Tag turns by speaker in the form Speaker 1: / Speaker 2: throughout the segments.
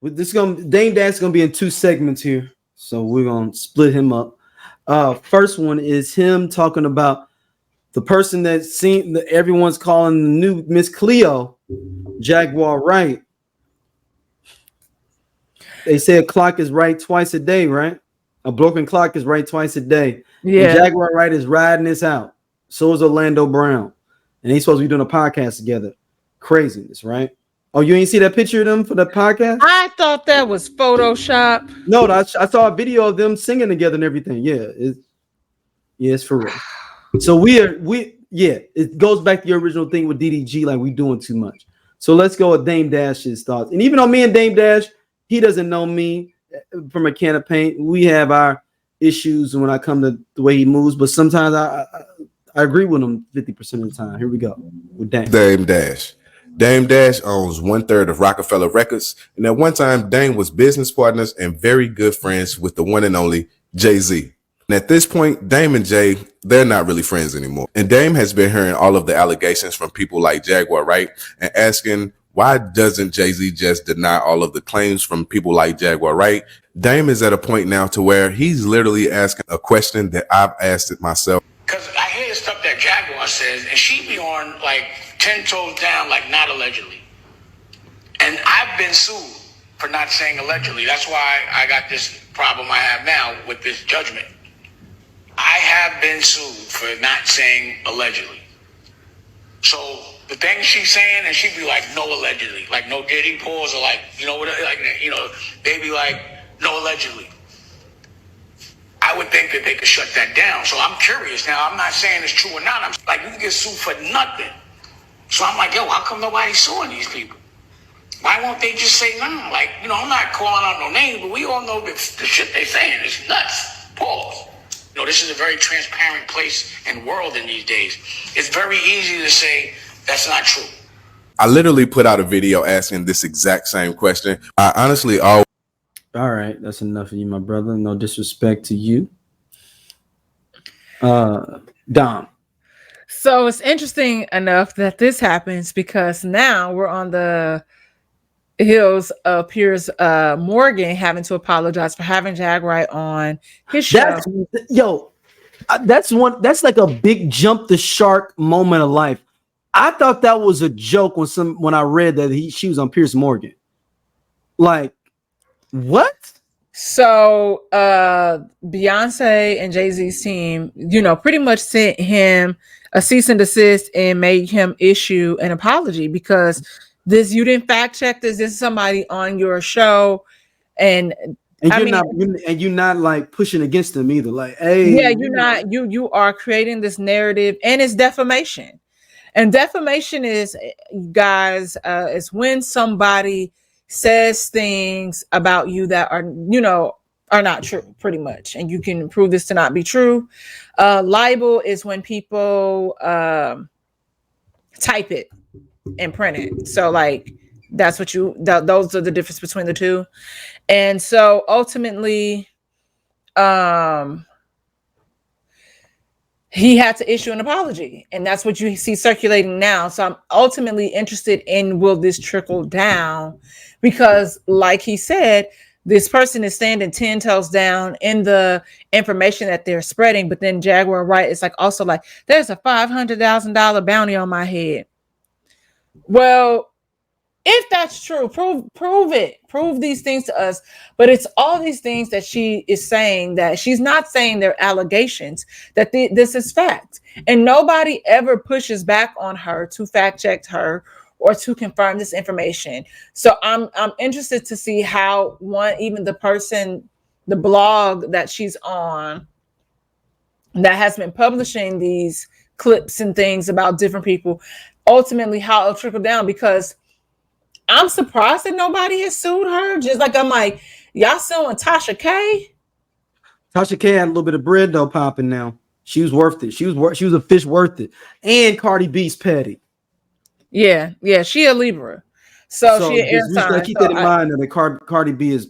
Speaker 1: with this Dame Dash gonna be in two segments here, so we're gonna split him up. First one is him talking about the person that seen that everyone's calling the new Miss Cleo, Jaguar Wright. They say a clock is right twice a day, right? A broken clock is right twice a day. Yeah. And Jaguar Wright is riding this out. So is Orlando Brown. And he's supposed to be doing a podcast together. Craziness, right? Oh, you ain't see that picture of them for the podcast?
Speaker 2: I thought that was Photoshop.
Speaker 1: No, I saw a video of them singing together and everything. Yeah, it's for real. So it goes back to your original thing with DDG, like we doing too much. So let's go with Dame Dash's thoughts. And even though me and Dame Dash, he doesn't know me from a can of paint. We have our issues when I come to the way he moves, but sometimes I agree with him 50% of the time. Here we go with
Speaker 3: Dame Dash. Dame Dash owns 1/3 of Rockefeller Records, and at one time, Dame was business partners and very good friends with the one and only Jay Z. And at this point, Dame and Jay, they're not really friends anymore. And Dame has been hearing all of the allegations from people like Jaguar Wright and asking, why doesn't Jay Z just deny all of the claims from people like Jaguar Wright? Dame is at a point now to where he's literally asking a question that I've asked it myself.
Speaker 4: Because I hear the stuff that Jaguar says, and she be on like 10 toes down, like not allegedly. And I've been sued for not saying allegedly. That's why I got this problem I have now with this judgment. I have been sued for not saying allegedly. So the things she's saying, and she'd be like, no allegedly, like no Diddy pause, or like, you know what, like, you know, they'd be like, no allegedly. I would think that they could shut that down. So I'm curious. Now, I'm not saying it's true or not. I'm like, you can get sued for nothing. So I'm like, yo, how come nobody's suing these people? Why won't they just say nothing? Like, you know, I'm not calling out no names, but we all know that the shit they saying is nuts. Pause. You know, this is a very transparent place and world in these days. It's very easy to say that's not true.
Speaker 3: I literally put out a video asking this exact same question. I honestly
Speaker 1: All right, that's enough of you, my brother. No disrespect to you. Dom.
Speaker 2: So it's interesting enough that this happens because now we're on the heels of Piers Morgan having to apologize for having Jaguar Wright on his show.
Speaker 1: That's like a big jump the shark moment of life. I thought that was a joke when I read that she was on Piers Morgan. Like, what?
Speaker 2: So Beyonce and Jay Z's team, you know, pretty much sent him a cease and desist and made him issue an apology because you didn't fact check this. This is somebody on your show, and
Speaker 1: you're not like pushing against them either. Like, hey,
Speaker 2: yeah, you're not. You are creating this narrative, and it's defamation. And defamation is, guys, is when somebody says things about you that are not true, pretty much, and you can prove this to not be true. Libel is when people type it and print it. So like that's what those are the difference between the two. And so ultimately he had to issue an apology, and that's what you see circulating now. So I'm ultimately interested in, will this trickle down? Because like he said, this person is standing 10 toes down in the information that they're spreading. But then Jaguar Wright is like, also like, there's a $500,000 bounty on my head. Well, if that's true, prove it. Prove these things to us. But it's all these things that she is saying, that she's not saying they're allegations, that this is fact. And nobody ever pushes back on her to fact check her or to confirm this information. So I'm interested to see how even the blog that she's on that has been publishing these clips and things about different people, ultimately how it'll trickle down, because I'm surprised that nobody has sued her. Just like I'm like, y'all suing Tasha K?
Speaker 1: Tasha K had a little bit of bread though popping now. She was worth it. She was a fish worth it. And Cardi B's petty.
Speaker 2: Yeah, she a Libra. So she an air sign.
Speaker 1: Keep that in mind that Cardi B is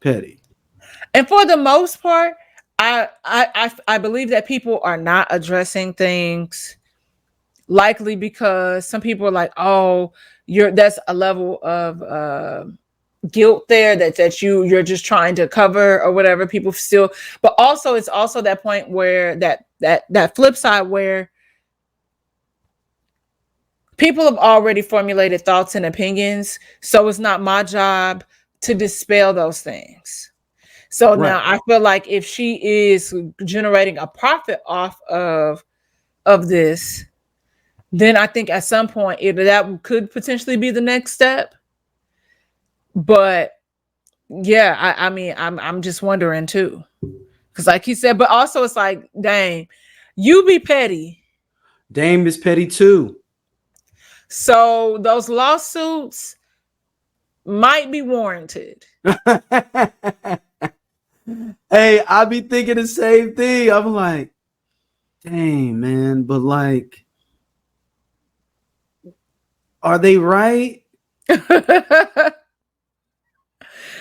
Speaker 1: petty.
Speaker 2: And for the most part, I believe that people are not addressing things, likely because some people are like, oh, that's a level of guilt there that you're just trying to cover or whatever. People still, but also it's also that point where that flip side where people have already formulated thoughts and opinions, so it's not my job to dispel those things. So
Speaker 1: Right.
Speaker 2: now I feel like if she is generating a profit off of this, then I think at some point that could potentially be the next step. But yeah, I mean, I'm just wondering too, because like he said, but also it's like, dang, you be petty.
Speaker 1: Dame is petty too.
Speaker 2: So those lawsuits might be warranted.
Speaker 1: Hey, I be thinking the same thing. I'm like, dang, man, but like, are they right?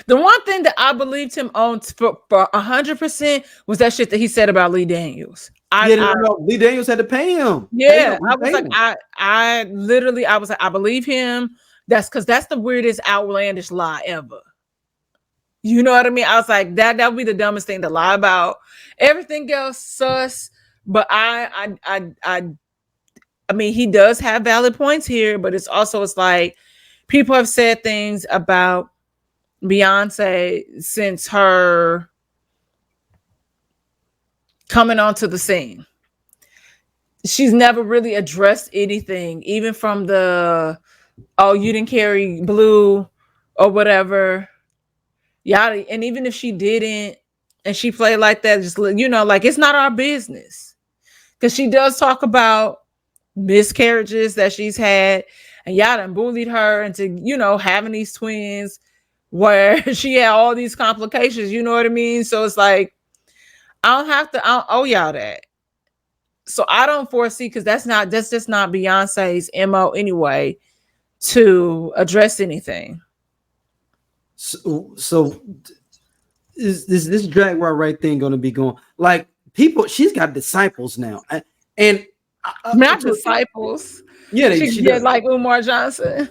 Speaker 2: The one thing that I believed him on for 100% was that shit that he said about Lee Daniels.
Speaker 1: Lee Daniels had to pay him.
Speaker 2: Yeah, I was like, I literally, I was like, I believe him. That's because that's the weirdest, outlandish lie ever. You know what I mean? I was like, that would be the dumbest thing to lie about. Everything else sus, but I mean, he does have valid points here, but it's like people have said things about Beyonce since her coming onto the scene. She's never really addressed anything, even from the, oh, you didn't carry blue or whatever. Yada. And even if she didn't and she played like that, just, you know, like, it's not our business. Because she does talk about miscarriages that she's had, and y'all done bullied her into, you know, having these twins where she had all these complications, you know what I mean? So it's like, I don't owe y'all that. So I don't foresee, because that's just not Beyonce's MO anyway, to address anything.
Speaker 1: So is this Jaguar Wright thing going to be going, like, people? She's got disciples now, and
Speaker 2: not disciples.
Speaker 1: Yeah,
Speaker 2: she does, like Umar Johnson.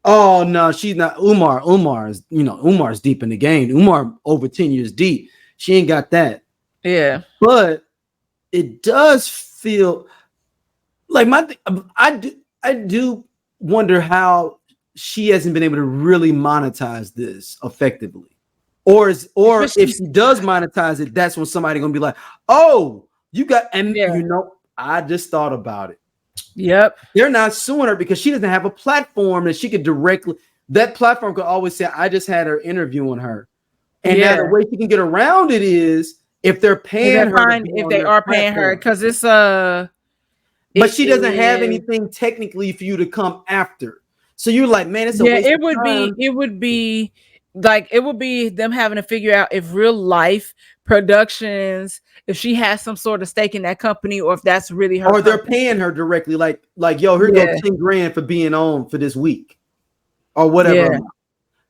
Speaker 1: Oh no, she's not. Umar is, you know, Umar's deep in the game. Umar over 10 years deep. She ain't got that.
Speaker 2: Yeah,
Speaker 1: but it does feel like I do wonder how she hasn't been able to really monetize this effectively, or if she does monetize it, that's when somebody gonna be like, oh, you got, and you know, I just thought about it.
Speaker 2: Yep.
Speaker 1: They're not suing her because she doesn't have a platform that she could directly, that platform could always say, I just had her interviewing her. And now the way she can get around it is if they're paying her.
Speaker 2: If they are paying her, because it's
Speaker 1: but she doesn't have anything technically for you to come after. So you're like, man, it's a waste of time.
Speaker 2: It would be like, it would be them having to figure out if Real Life Productions, if she has some sort of stake in that company, or if that's really her,
Speaker 1: or they're paying her directly, like yo, here go 10 grand for being on for this week or whatever.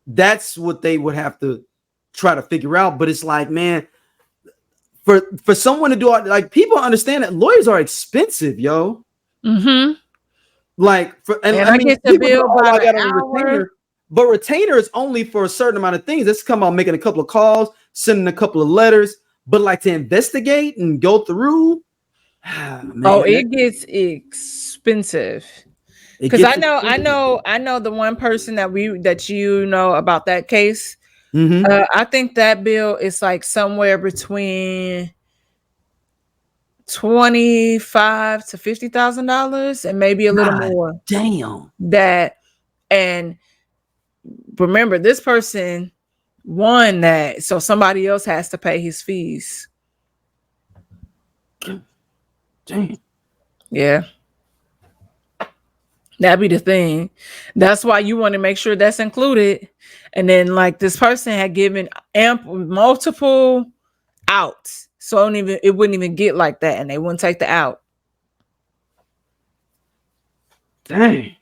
Speaker 1: That's what they would have to try to figure out. But it's like, man, for someone to do it, like, people understand that lawyers are expensive, yo.
Speaker 2: Mm-hmm.
Speaker 1: Like, and I mean,
Speaker 2: get the bill by the hour.
Speaker 1: Retainer, but retainer is only for a certain amount of things. That's come out making a couple of calls, sending a couple of letters, but like to investigate and go through. Man,
Speaker 2: it gets expensive. Because I know the one person that you know about that case.
Speaker 1: Mm-hmm.
Speaker 2: I think that bill is like somewhere between $25,000 to $50,000, and maybe a little more.
Speaker 1: Damn.
Speaker 2: That, and remember, this person won that, so somebody else has to pay his fees.
Speaker 1: Damn.
Speaker 2: Yeah. That'd be the thing. That's why you want to make sure that's included. And then, like, this person had given multiple outs, so it wouldn't even get like that, and they wouldn't take the out.
Speaker 1: Dang.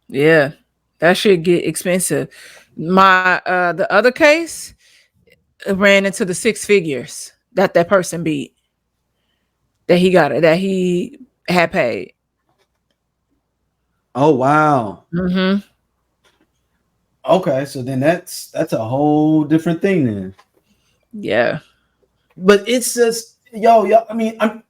Speaker 2: Yeah, that should get expensive. My the other case ran into the 6 figures that person beat. That he had paid.
Speaker 1: Oh wow.
Speaker 2: Mm-hmm.
Speaker 1: Okay, so then that's a whole different thing then.
Speaker 2: Yeah.
Speaker 1: But it's just yo. I mean, I'm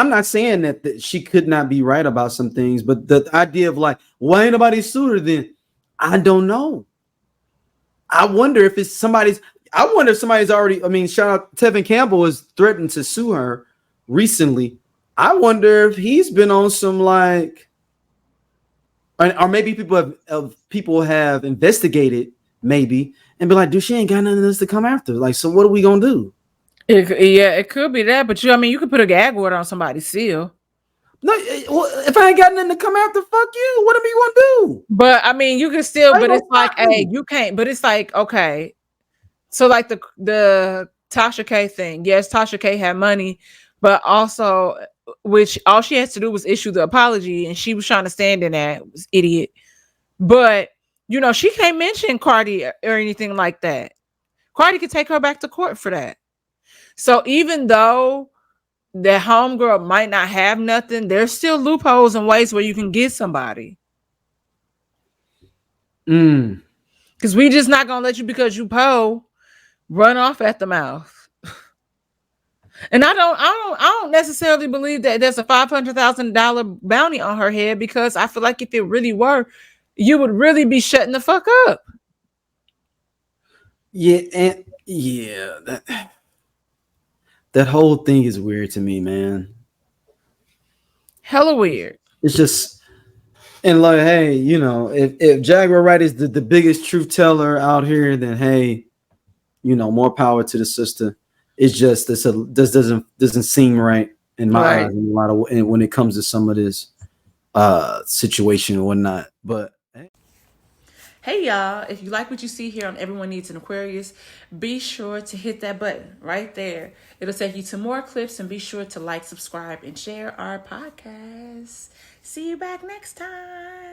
Speaker 1: not saying that she could not be right about some things, but the idea of like, why ain't nobody sued her then? I don't know. I wonder if it's somebody's. I wonder if somebody's already. I mean, shout out Tevin Campbell has threatened to sue her recently. I wonder if he's been on some like, or maybe people have investigated maybe and be like, dude, she ain't got nothing else to come after. Like, so what are we gonna do?
Speaker 2: It could be that, but I mean, you could put a gag order on somebody's seal.
Speaker 1: No, if I ain't got nothing to come after, fuck you. What am I gonna do?
Speaker 2: But I mean, you can still.
Speaker 1: I
Speaker 2: But
Speaker 1: don't
Speaker 2: it's like,
Speaker 1: fuck
Speaker 2: hey,
Speaker 1: you.
Speaker 2: you can't. But it's like, okay. So like the Tasha K thing. Yes, Tasha K had money, but also, which all she has to do was issue the apology, and she was trying to stand in that. It was idiot. But you know, she can't mention Cardi or anything like that. Cardi could take her back to court for that. So even though that homegirl might not have nothing, there's still loopholes and ways where you can get somebody. Because we just not gonna let you, because you run off at the mouth. And I don't necessarily believe that there's a $500,000 bounty on her head, because I feel like if it really were, you would really be shutting the fuck up.
Speaker 1: Yeah, and yeah, that whole thing is weird to me, man.
Speaker 2: Hella weird.
Speaker 1: It's just, and like, hey, you know, if Jaguar Wright is the biggest truth teller out here, then hey, you know, more power to the sister. It's just this doesn't seem right in my eyes in a lot of, and when it comes to some of this situation and whatnot. But
Speaker 2: hey y'all, if you like what you see here on Everyone Needs an Aquarius, be sure to hit that button right there. It'll take you to more clips, and be sure to like, subscribe, and share our podcast. See you back next time.